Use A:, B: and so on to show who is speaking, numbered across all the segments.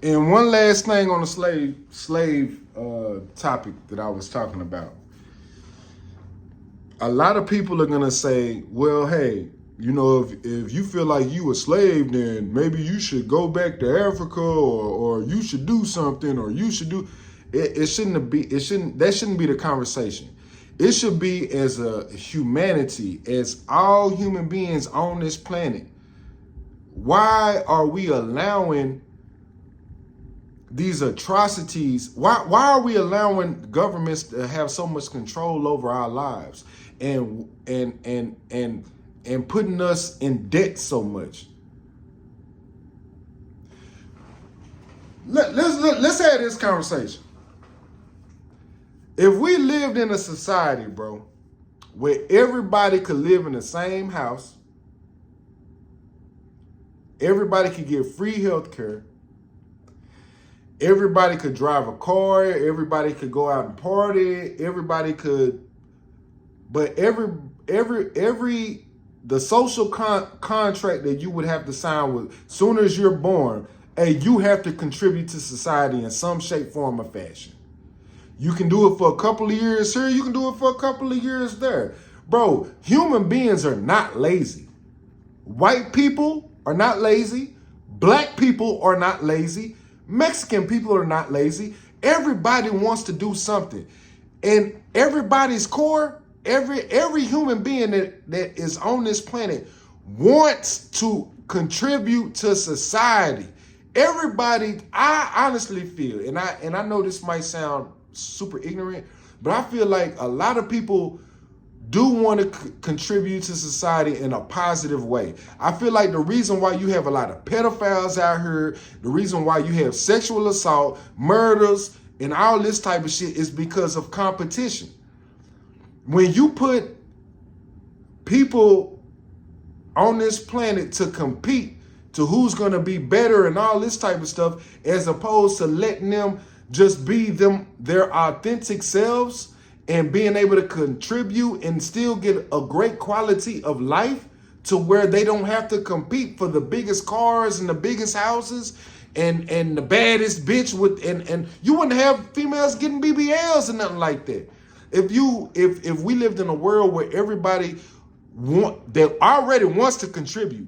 A: And one last thing on the slave topic that I was talking about. A lot of people are gonna say, "Well, hey, you know, if you feel like you a slave, then maybe you should go back to Africa, or you should do something, or you should do." It shouldn't be. It shouldn't. That shouldn't be the conversation. It should be as a humanity, as all human beings on this planet. Why are we allowing these atrocities? Why are we allowing governments to have so much control over our lives and putting us in debt so much? Let's have this conversation. If we lived in a society, bro, where everybody could live in the same house, everybody could get free health care, everybody could drive a car, everybody could go out and party, everybody could, but the social contract that you would have to sign with, soon as you're born, hey, you have to contribute to society in some shape, form, or fashion. You can do it for a couple of years here, you can do it for a couple of years there. Bro, human beings are not lazy. White people are not lazy. Black people are not lazy. Mexican people are not lazy. Everybody wants to do something. And everybody's core, every human being that is on this planet wants to contribute to society. Everybody, I honestly feel, and I know this might sound super ignorant, but I feel like a lot of people do want to contribute to society in a positive way. I feel like the reason why you have a lot of pedophiles out here, the reason why you have sexual assault, murders, and all this type of shit is because of competition. When you put people on this planet to compete to who's going to be better and all this type of stuff, as opposed to letting them just be their authentic selves and being able to contribute and still get a great quality of life to where they don't have to compete for the biggest cars and the biggest houses and the baddest bitch with and you wouldn't have females getting BBLs and nothing like that. If we lived in a world where everybody that already wants to contribute,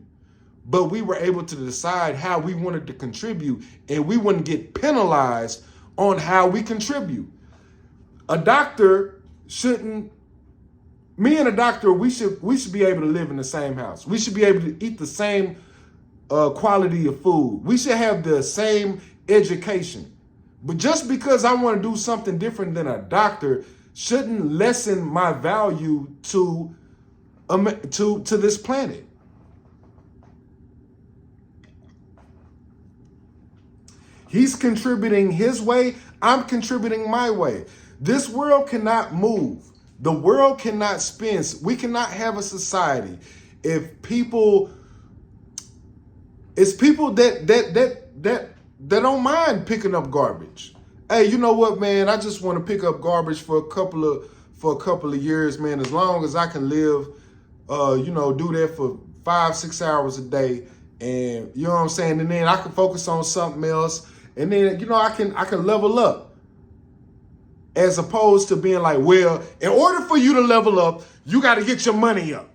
A: but we were able to decide how we wanted to contribute and we wouldn't get penalized on how we contribute. A doctor shouldn't, me and a doctor, we should be able to live in the same house. We should be able to eat the same quality of food. We should have the same education. But just because I want to do something different than a doctor shouldn't lessen my value to this planet. He's contributing his way. I'm contributing my way. This world cannot move. The world cannot spin. We cannot have a society if people. It's people that don't mind picking up garbage. Hey, you know what, man? I just want to pick up garbage for a couple of years, man. As long as I can live, do that for 5-6 hours a day, and you know what I'm saying. And then I can focus on something else. And then, I can level up, as opposed to being like, well, in order for you to level up, you got to get your money up.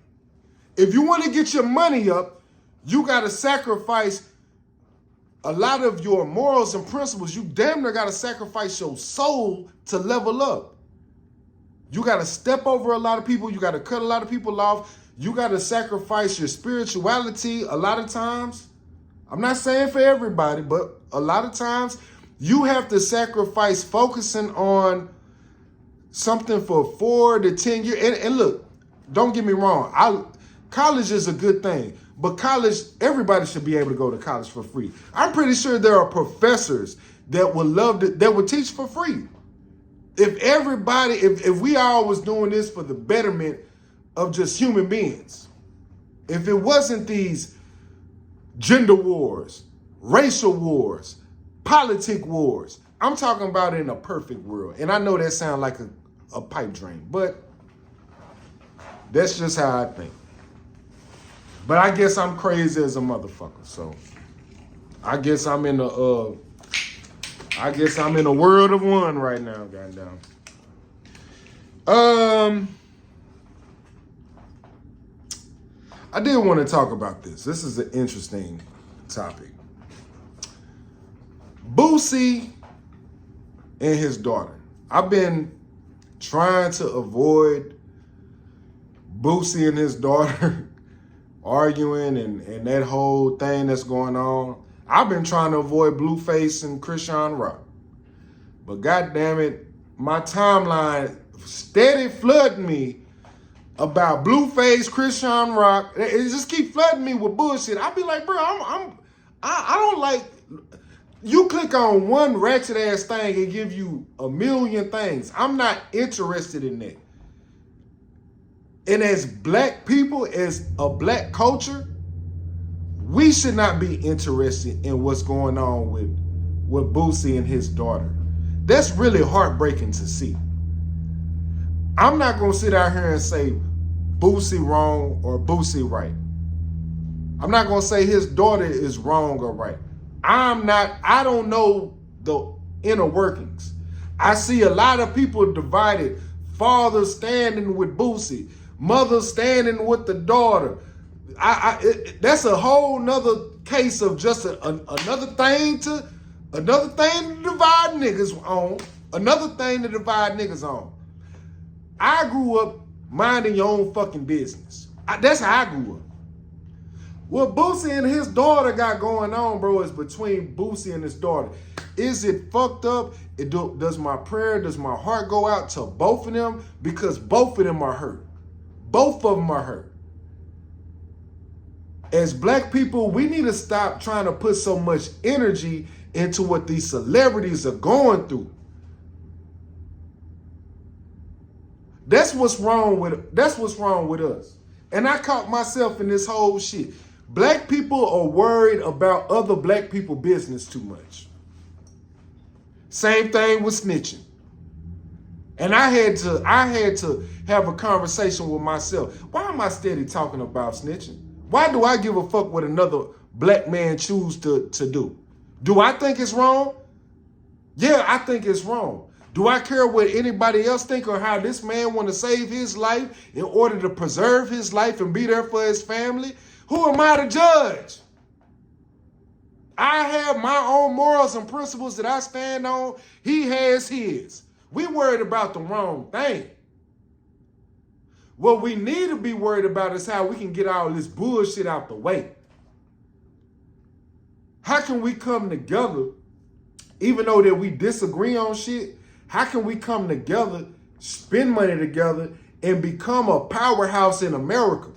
A: If you want to get your money up, you got to sacrifice a lot of your morals and principles. You damn near got to sacrifice your soul to level up. You got to step over a lot of people. You got to cut a lot of people off. You got to sacrifice your spirituality a lot of times. I'm not saying for everybody, but a lot of times you have to sacrifice focusing on something for 4 to 10 years. And look, don't get me wrong. College is a good thing, but everybody should be able to go to college for free. I'm pretty sure there are professors that would teach for free. If we all was doing this for the betterment of just human beings, if it wasn't these gender wars, racial wars, politic wars. I'm talking about in a perfect world. And I know that sounds like a pipe dream, but that's just how I think. But I guess I'm crazy as a motherfucker. So I guess I'm in the I guess I'm in a world of one right now, goddamn. I did want to talk about this. This is an interesting topic. Boosie and his daughter. I've been trying to avoid Boosie and his daughter arguing and that whole thing that's going on. I've been trying to avoid Blueface and Chrisean Rock. But goddamn it, my timeline steady flooding me about Blueface, Chrisean Rock. It just keep flooding me with bullshit. I be like, bro, I don't like. You click on one ratchet ass thing and give you a million things. I'm not interested in that. And as black people, as a black culture, we should not be interested in what's going on with Boosie and his daughter. That's really heartbreaking to see. I'm not going to sit out here and say Boosie wrong or Boosie right. I'm not going to say his daughter is wrong or right. I don't know the inner workings. I see a lot of people divided. Fathers standing with Boosie, mothers standing with the daughter. That's a whole nother case of just another thing to divide niggas on. Another thing to divide niggas on. I grew up minding your own fucking business. That's how I grew up. What Boosie and his daughter got going on, bro, is between Boosie and his daughter. Is it fucked up? Does my heart go out to both of them? Because both of them are hurt. Both of them are hurt. As black people, we need to stop trying to put so much energy into what these celebrities are going through. That's what's wrong with us. And I caught myself in this whole shit. Black people are worried about other black people business too much. Same thing with snitching. And I had to have a conversation with myself. Why am I steady talking about snitching? Why do I give a fuck what another black man choose to do? Do I think it's wrong? Yeah, I think it's wrong. Do I care what anybody else think or how this man want to save his life in order to preserve his life and be there for his family? Who am I to judge? I have my own morals and principles that I stand on. He has his. We worried about the wrong thing. What we need to be worried about is how we can get all this bullshit out the way. How can we come together, even though that we disagree on shit? How can we come together, spend money together, and become a powerhouse in America?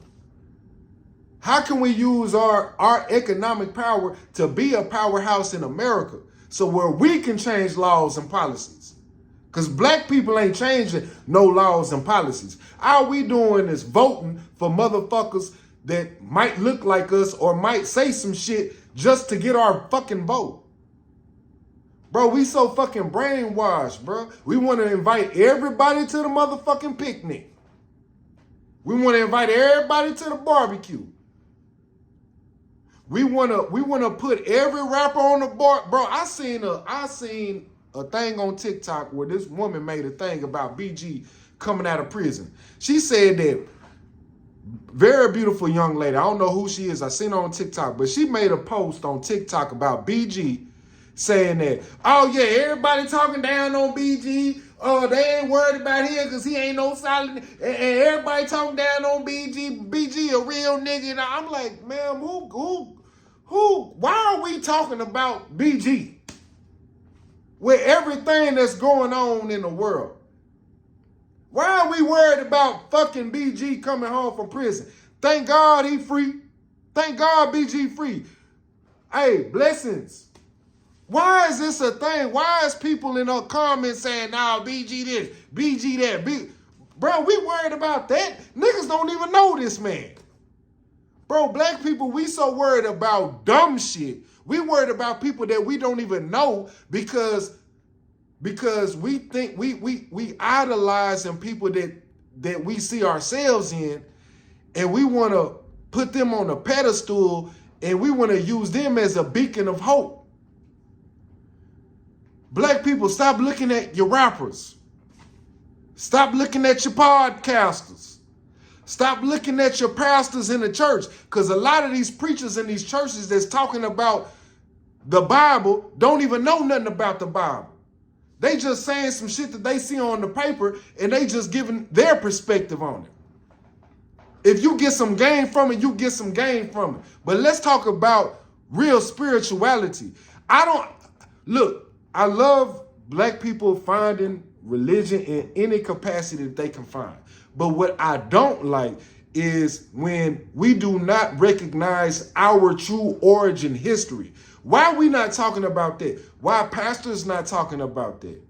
A: How can we use our economic power to be a powerhouse in America so where we can change laws and policies? Because black people ain't changing no laws and policies. All we doing is voting for motherfuckers that might look like us or might say some shit just to get our fucking vote. Bro, we so fucking brainwashed, bro. We want to invite everybody to the motherfucking picnic. We want to invite everybody to the barbecue. We wanna put every rapper on the bar. Bro, I seen a thing on TikTok where this woman made a thing about BG coming out of prison. She said that very beautiful young lady. I don't know who she is. I seen her on TikTok, but she made a post on TikTok about BG saying that, oh yeah, everybody talking down on BG. They ain't worried about him because he ain't no solid. And everybody talking down on BG. BG a real nigga. And I'm like, ma'am, why are we talking about BG? With everything that's going on in the world. Why are we worried about fucking BG coming home from prison? Thank God he free. Thank God BG free. Hey, blessings. Why is this a thing? Why is people in the comments saying, nah, BG this, BG that? Bro, we worried about that? Niggas don't even know this man. Bro, black people, we so worried about dumb shit. We worried about people that we don't even know because we think we idolizing people that we see ourselves in, and we want to put them on a pedestal and we want to use them as a beacon of hope. people, stop looking at your rappers. Stop looking at your podcasters. Stop looking at your pastors in the church. Because a lot of these preachers in these churches that's talking about the Bible don't even know nothing about the Bible. They just saying some shit that they see on the paper and they just giving their perspective on it. If you get some gain from it, you get some gain from it. But let's talk about real spirituality. I love black people finding religion in any capacity that they can find. But what I don't like is when we do not recognize our true origin history. Why are we not talking about that? Why are pastors not talking about that?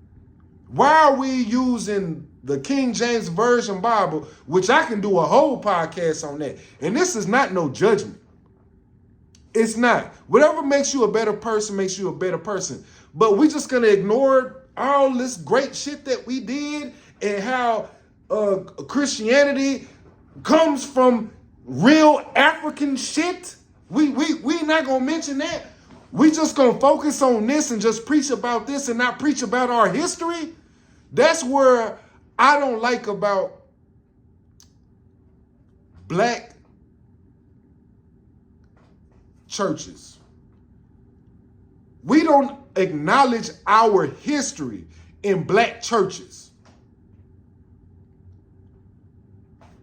A: Why are we using the King James Version Bible, which I can do a whole podcast on that? And this is not no judgment. It's not. Whatever makes you a better person makes you a better person. But we just gonna ignore all this great shit that we did and how Christianity comes from real African shit. We not gonna mention that. We just gonna focus on this and just preach about this and not preach about our history. That's where I don't like about black churches. We don't acknowledge our history in black churches.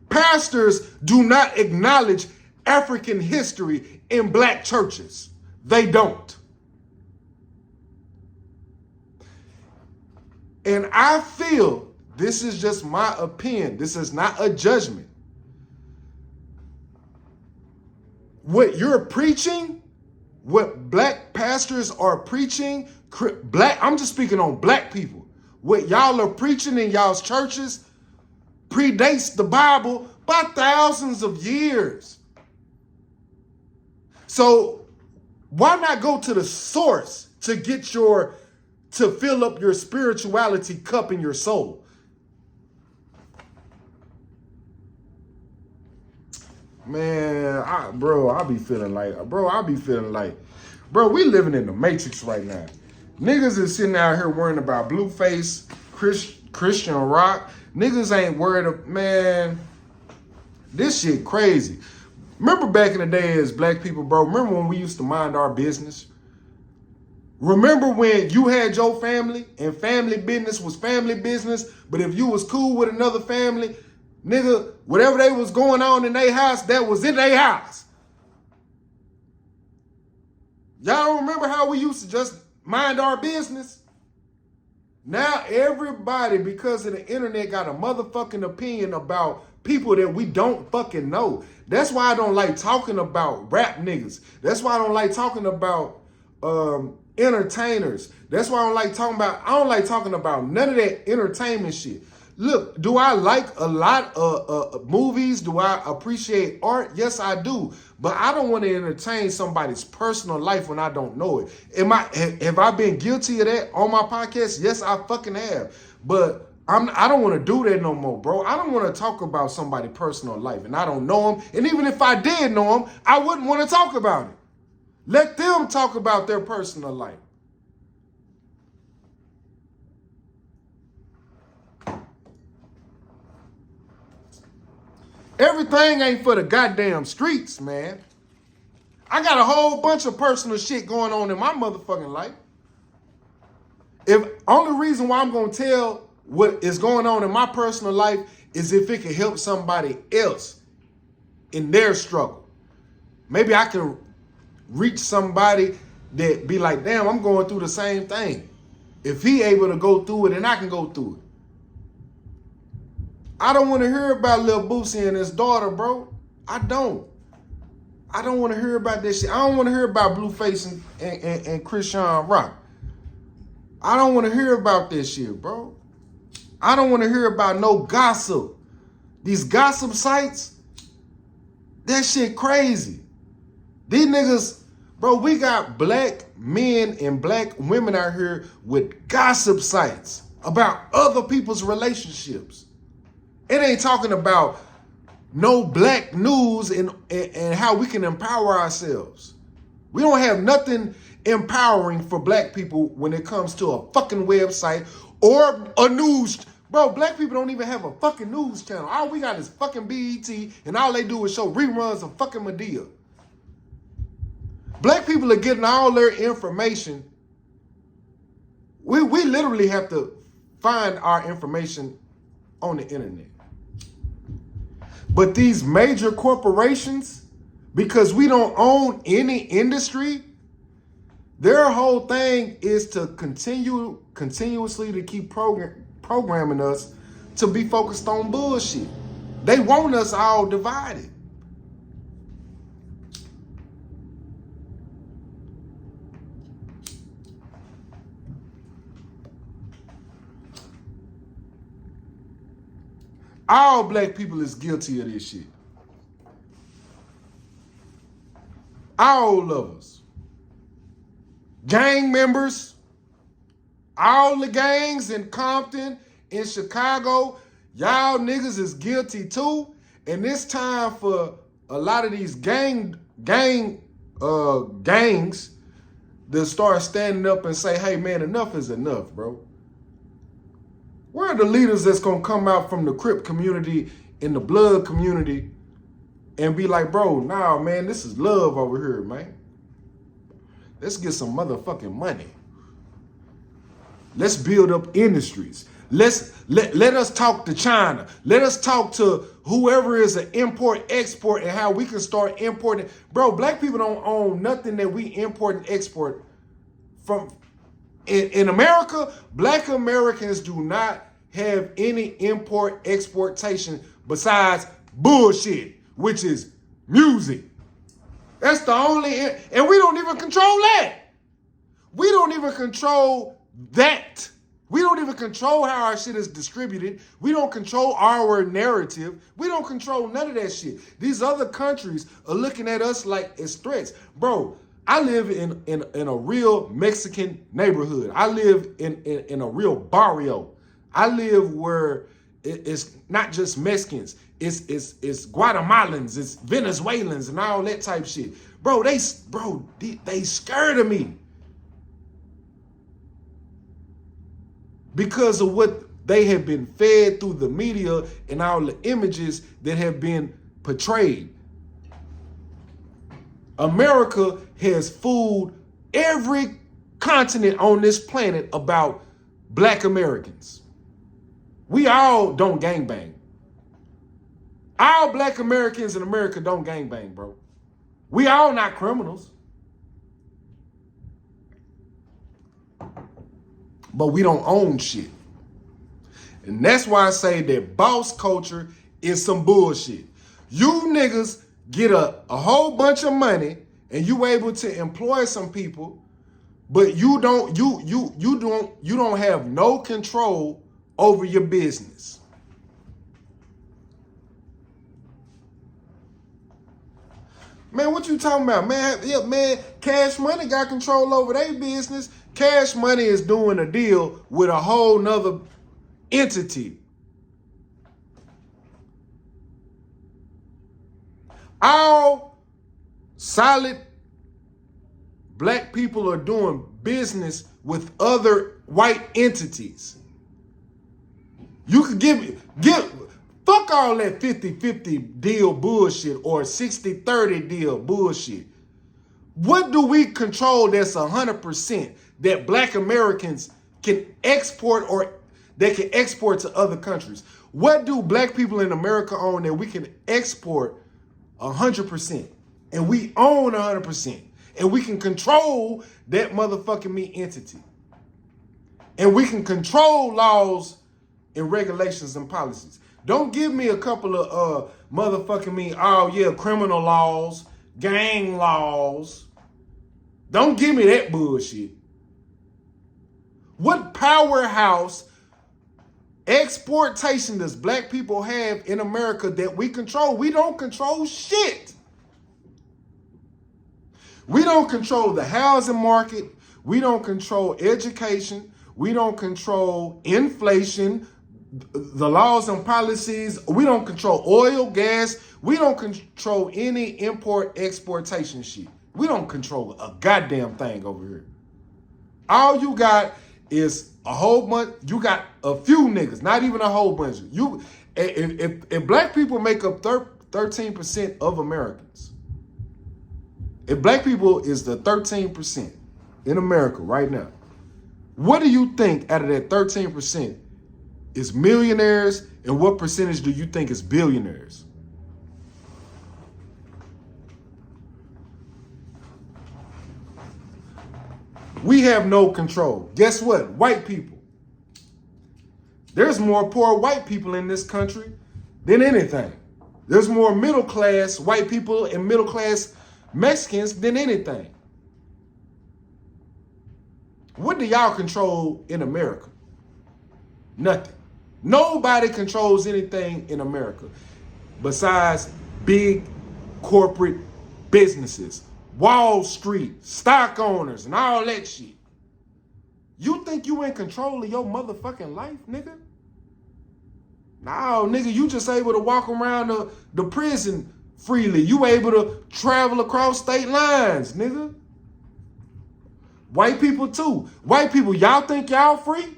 A: Pastors do not acknowledge African history in black churches. They don't. And I feel, this is just my opinion, this is not a judgment. What you're preaching, what black pastors are preaching, I'm just speaking on black people. What y'all are preaching in y'all's churches predates the Bible by thousands of years. So why not go to the source to fill up your spirituality cup in your soul? Man, I be feeling like, we living in the Matrix right now. Niggas is sitting out here worrying about Blueface, Christian Rock. Niggas ain't worried, man, this shit crazy. Remember back in the day as black people, bro, remember when we used to mind our business? Remember when you had your family and family business was family business, but if you was cool with another family, nigga, whatever they was going on in their house, that was in their house. Y'all don't remember how we used to just mind our business? Now everybody, because of the internet, got a motherfucking opinion about people that we don't fucking know. That's why I don't like talking about rap niggas. That's why I don't like talking about entertainers. That's why I don't like talking about none of that entertainment shit. Look, do I like a lot of movies? Do I appreciate art? Yes, I do. But I don't want to entertain somebody's personal life when I don't know it. Have I been guilty of that on my podcast? Yes, I fucking have. But I don't want to do that no more, bro. I don't want to talk about somebody's personal life and I don't know them. And even if I did know them, I wouldn't want to talk about it. Let them talk about their personal life. Everything ain't for the goddamn streets, man. I got a whole bunch of personal shit going on in my motherfucking life. If only reason why I'm going to tell what is going on in my personal life is if it can help somebody else in their struggle. Maybe I can reach somebody that be like, damn, I'm going through the same thing. If he able to go through it, then I can go through it. I don't want to hear about Lil Boosie and his daughter, bro. I don't want to hear about this shit. I don't want to hear about Blueface and Christian Rock. I don't want to hear about this shit, bro. I don't want to hear about no gossip. These gossip sites, that shit crazy. These niggas, bro, we got black men and black women out here with gossip sites about other people's relationships. It ain't talking about no black news and how we can empower ourselves. We don't have nothing empowering for black people when it comes to a fucking website or a news. Bro, black people don't even have a fucking news channel. All we got is fucking BET, and all they do is show reruns of fucking Madea. Black people are getting all their information. We literally have to find our information on the internet. But these major corporations, because we don't own any industry, their whole thing is to continuously to keep programming us to be focused on bullshit. They want us all divided. All black people is guilty of this shit. All of us. Gang members, all the gangs in Compton, in Chicago, y'all niggas is guilty too. And it's time for a lot of these gangs to start standing up and say, hey man, enough is enough, bro. Where are the leaders that's gonna come out from the Crip community and the Blood community and be like, bro, nah, man, this is love over here, man. Let's get some motherfucking money. Let's build up industries. Let us talk to China. Let us talk to whoever is an import-export and how we can start importing. Bro, black people don't own nothing that we import and export from. In America, black Americans do not have any import-exportation besides bullshit, which is music. That's the only, and we don't even control that. We don't even control that. We don't even control how our shit is distributed. We don't control our narrative. We don't control none of that shit. These other countries are looking at us like it's threats. Bro, I live in a real Mexican neighborhood. I live in a real barrio. I live where it's not just Mexicans. It's Guatemalans, it's Venezuelans and all that type shit. Bro, they scared of me. Because of what they have been fed through the media and all the images that have been portrayed. America has fooled every continent on this planet about black Americans. We all don't gangbang. All black Americans in America don't gangbang, bro. We all not criminals. But we don't own shit. And that's why I say that boss culture is some bullshit. You niggas get a whole bunch of money and you able to employ some people, but you don't have no control over your business. Man, what you talking about, man? Yeah, man, Cash Money got control over their business. Cash Money is doing a deal with a whole nother entity. All solid black people are doing business with other white entities. You could fuck all that 50-50 deal bullshit or 60-30 deal bullshit. What do we control that's 100% that black Americans can export or they can export to other countries? What do black people in America own that we can export 100% and we own 100% and we can control that motherfucking me entity? And we can control laws and regulations and policies. Don't give me a couple of motherfucking me, oh yeah, criminal laws, gang laws. Don't give me that bullshit. What powerhouse exportation does black people have in America that we control? We don't control shit. We don't control the housing market. We don't control education. We don't control inflation, the laws and policies. We don't control oil, gas. We don't control any import exportation shit. We don't control a goddamn thing over here. All you got is a whole bunch. You got a few niggas, not even a whole bunch. If black people make up 13% of Americans, if black people is the 13% in America right now, what do you think out of that 13% is millionaires, and what percentage do you think is billionaires? We have no control. Guess what? White people. There's more poor white people in this country than anything. There's more middle class white people and middle class Mexicans than anything. What do y'all control in America? Nothing. Nobody controls anything in America besides big corporate businesses, Wall Street, stock owners, and all that shit. You think you in control of your motherfucking life, nigga? No, nigga, you just able to walk around the prison freely. You able to travel across state lines, nigga. White people too. White people, y'all think y'all free?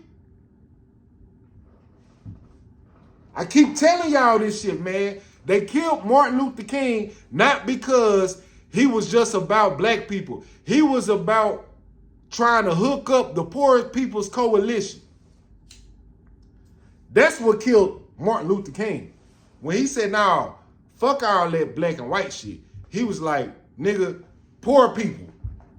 A: I keep telling y'all this shit, man. They killed Martin Luther King not because he was just about black people. He was about trying to hook up the Poor People's Coalition. That's what killed Martin Luther King. When he said, nah, fuck all that black and white shit. He was like, nigga, poor people,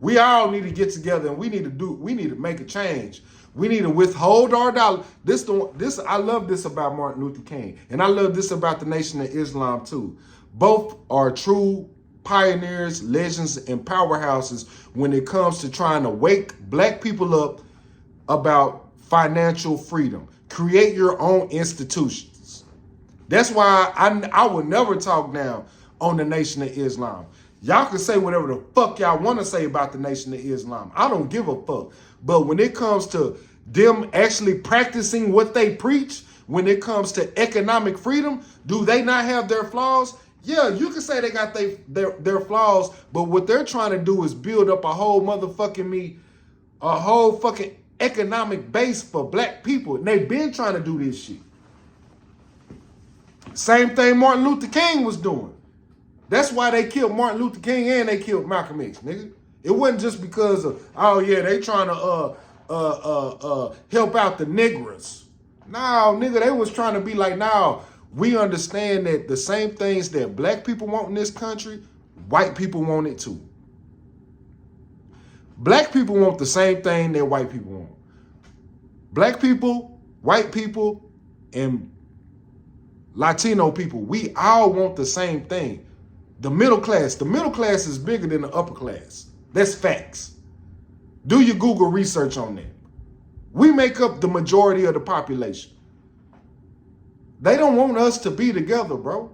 A: we all need to get together and we need to make a change. We need to withhold our dollar. I love this about Martin Luther King. And I love this about the Nation of Islam too. Both are true pioneers, legends, and powerhouses when it comes to trying to wake black people up about financial freedom. Create your own institutions. That's why I would never talk down on the Nation of Islam. Y'all can say whatever the fuck y'all want to say about the Nation of Islam. I don't give a fuck. But when it comes to them actually practicing what they preach, when it comes to economic freedom, do they not have their flaws? Yeah, you can say they got their flaws, but what they're trying to do is build up a whole fucking economic base for black people. And they've been trying to do this shit. Same thing Martin Luther King was doing. That's why they killed Martin Luther King and they killed Malcolm X, nigga. It wasn't just because of, oh yeah, they trying to help out the niggers. No, nigga, they was trying to be like, now we understand that the same things that black people want in this country, white people want it too. Black people want the same thing that white people want. Black people, white people, and Latino people, we all want the same thing. The middle class is bigger than the upper class. That's facts. Do your Google research on that. We make up the majority of the population. They don't want us to be together, bro.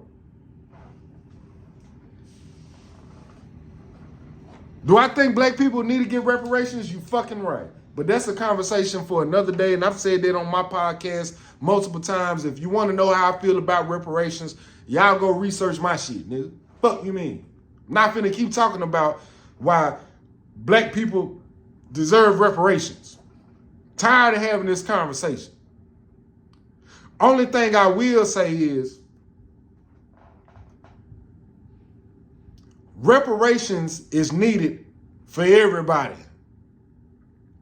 A: Do I think black people need to get reparations? You fucking right. But that's a conversation for another day, and I've said that on my podcast multiple times. If you want to know how I feel about reparations, y'all go research my shit, nigga. Fuck you mean? I'm not finna keep talking about why black people deserve reparations. Tired of having this conversation. Only thing I will say is reparations is needed for everybody.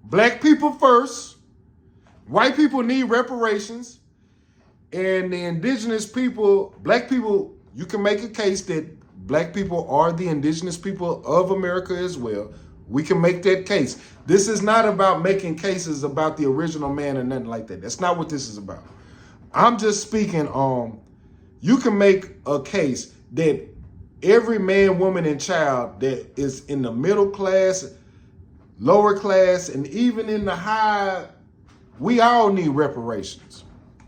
A: Black people first. White people need reparations. And the indigenous people, black people, you can make a case that black people are the indigenous people of America as well. We can make that case. This is not about making cases about the original man or nothing like that. That's not what this is about. I'm just speaking on, you can make a case that every man, woman, and child that is in the middle class, lower class, and even in the high, we all need reparations.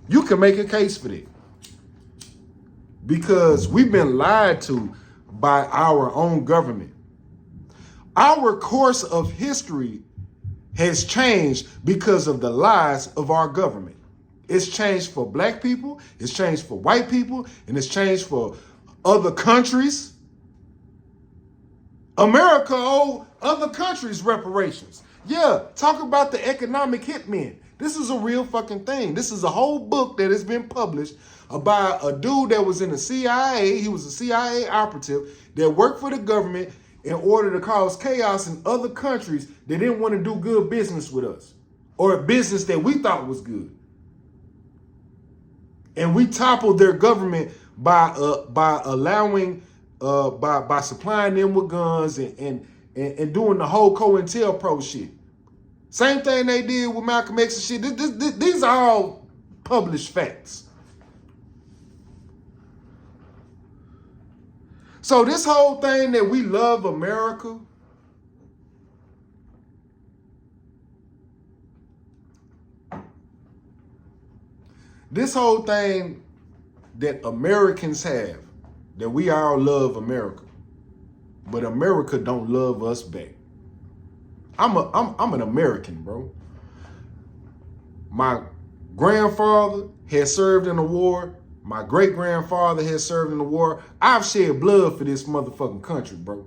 A: You can make a case for that. Because we've been lied to by our own government. Our course of history has changed because of the lies of our government. It's changed for black people, it's changed for white people, and it's changed for other countries, America owe other countries reparations. Yeah, talk about the economic hitmen. This is a real fucking thing. This is a whole book that has been published about a dude that was in the CIA. He was a CIA operative that worked for the government in order to cause chaos in other countries that didn't want to do good business with us, or a business that we thought was good. And we toppled their government by allowing by supplying them with guns and doing the whole COINTELPRO shit. Same thing they did with Malcolm X and shit. These are all published facts. So this whole thing that we love America, this whole thing that Americans have, that we all love America, but America don't love us back. I'm an American, bro. My grandfather had served in the war. My great-grandfather had served in the war. I've shed blood for this motherfucking country, bro.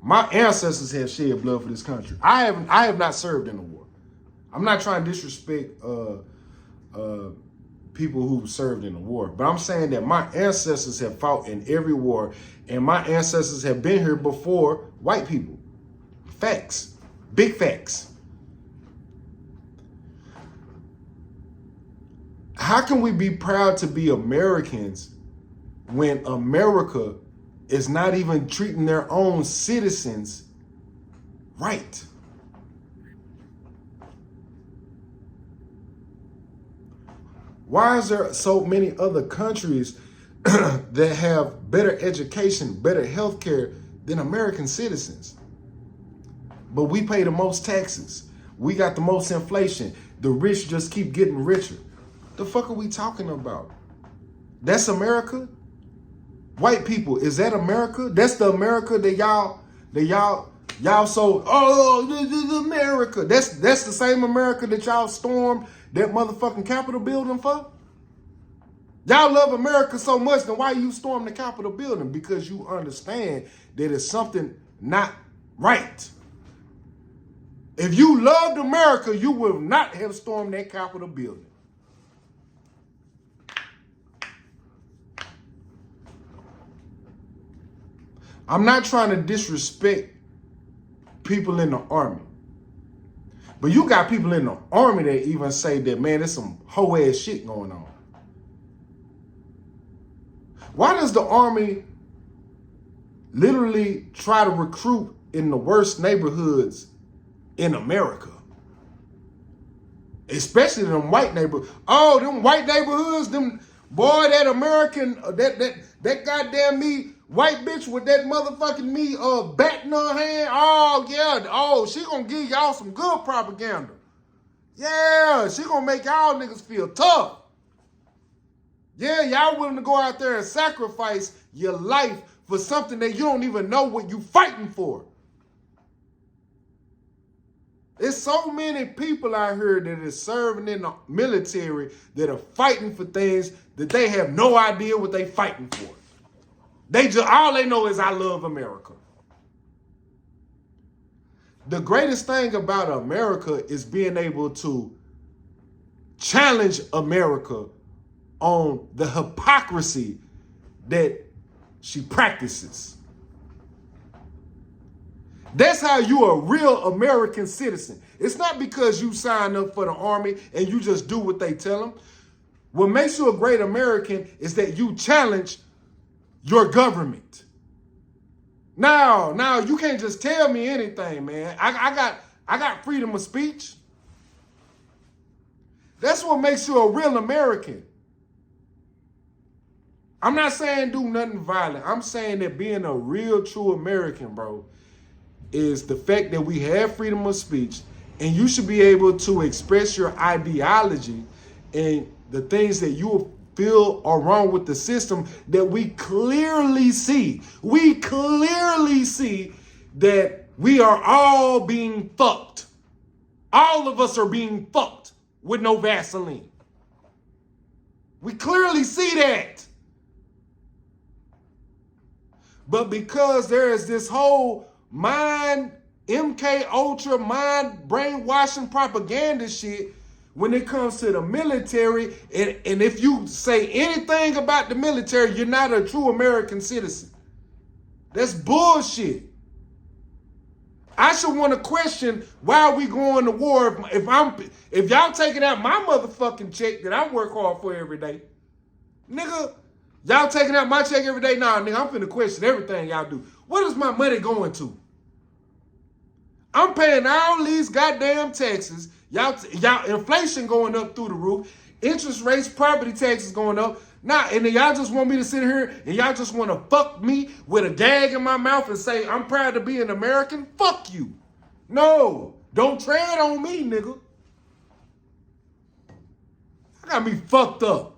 A: My ancestors have shed blood for this country. I have not served in the war. I'm not trying to disrespect people who served in the war, but I'm saying that my ancestors have fought in every war, and my ancestors have been here before white people. Facts. Big facts. How can we be proud to be Americans when America is not even treating their own citizens right? Why is there so many other countries that have better education, better healthcare than American citizens? But we pay the most taxes. We got the most inflation. The rich just keep getting richer. The fuck are we talking about? That's America? White people, is that America? That's the America that y'all so, oh, this is America. That's the same America that y'all stormed that motherfucking Capitol building for? Y'all love America so much, then why you storm the Capitol building? Because you understand that it's something not right. If you loved America, you would not have stormed that Capitol building. I'm not trying to disrespect people in the army, but you got people in the army that even say that, man, there's some hoe ass shit going on. Why does the army literally try to recruit in the worst neighborhoods in America? Especially them white neighborhoods. Oh, them white neighborhoods, them boy, that American, that goddamn me white bitch with that motherfucking me bat in her hand. Oh yeah, oh, she gonna give y'all some good propaganda. Yeah, she gonna make y'all niggas feel tough. Yeah, y'all willing to go out there and sacrifice your life for something that you don't even know what you fighting for. There's so many people out here that is serving in the military that are fighting for things that they have no idea what they fighting for. They just, all they know is I love America. The greatest thing about America is being able to challenge America on the hypocrisy that she practices. That's how you're a real American citizen. It's not because you sign up for the army and you just do what they tell them. What makes you a great American is that you challenge your government. Now you can't just tell me anything, man. I got freedom of speech. That's what makes you a real American. I'm not saying do nothing violent. I'm saying that being a real, true American, bro, is the fact that we have freedom of speech, and you should be able to express your ideology and the things that you feel are wrong with the system that we clearly see. We clearly see that we are all being fucked. All of us are being fucked with no Vaseline. We clearly see that. But because there is this whole mind MK Ultra, mind brainwashing propaganda shit when it comes to the military. And if you say anything about the military, you're not a true American citizen. That's bullshit. I should want to question why are we going to war if y'all taking out my motherfucking check that I work hard for every day. Nigga, y'all taking out my check every day? Nah, nigga, I'm finna question everything y'all do. What is my money going to? I'm paying all these goddamn taxes. Y'all inflation going up through the roof. Interest rates, property taxes going up. Nah, and then y'all just want me to sit here and y'all just want to fuck me with a gag in my mouth and say, I'm proud to be an American? Fuck you. No, don't tread on me, nigga. I got me fucked up.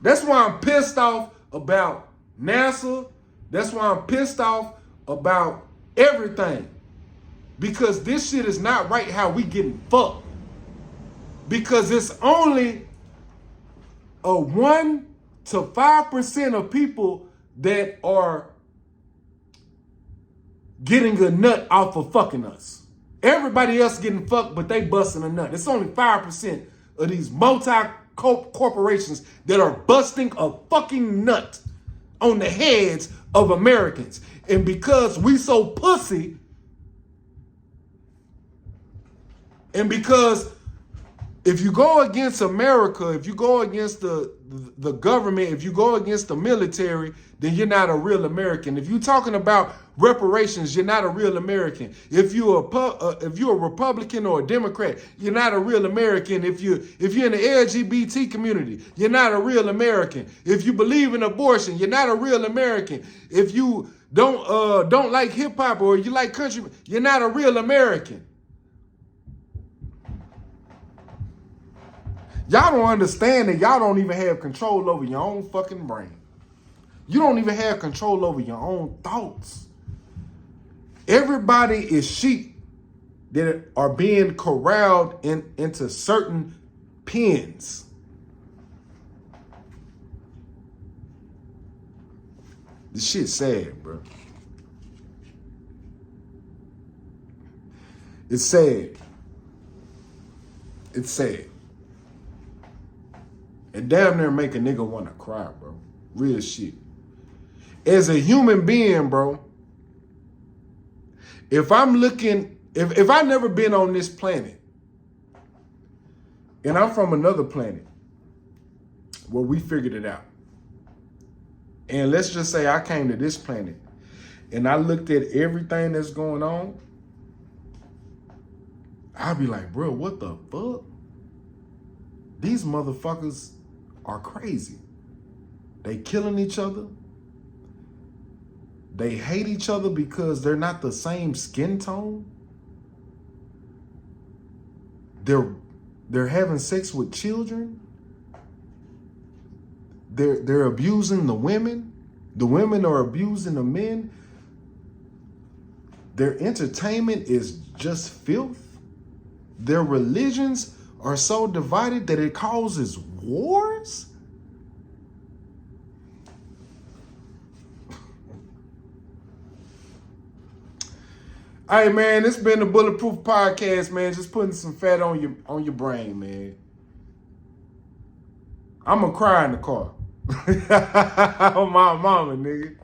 A: That's why I'm pissed off about NASA. That's why I'm pissed off about everything. Because this shit is not right how we getting fucked. Because it's only a 1 to 5% of people that are getting a nut off of fucking us. Everybody else getting fucked, but they busting a nut. It's only 5% of these multi-corporations that are busting a fucking nut on the heads of Americans. And because we so pussy, and because if you go against America, if you go against the government, if you go against the military, then you're not a real American. If you're talking about reparations, you're not a real American. If you're a Republican or a Democrat, you're not a real American. If you're in the LGBT community, you're not a real American. If you believe in abortion, you're not a real American. If you don't like hip hop or you like country, you're not a real American. Y'all don't understand that y'all don't even have control over your own fucking brain. You don't even have control over your own thoughts. Everybody is sheep that are being corralled into certain pens. This shit's sad, bro. It's sad. It's sad. And damn near make a nigga want to cry, bro. Real shit. As a human being, bro, if I'm looking, if I've never been on this planet, and I'm from another planet where we figured it out, and let's just say I came to this planet and I looked at everything that's going on, I'd be like, bro, what the fuck? These motherfuckers are crazy. They killing each other. They hate each other because they're not the same skin tone. They're having sex with children. They're abusing the women. The women are abusing the men. Their entertainment is just filth. Their religions are so divided that it causes wars. Hey man, it's been the Bulletproof Podcast, man. Just putting some fat on your brain, man. I'm gonna cry in the car. On my mama, nigga.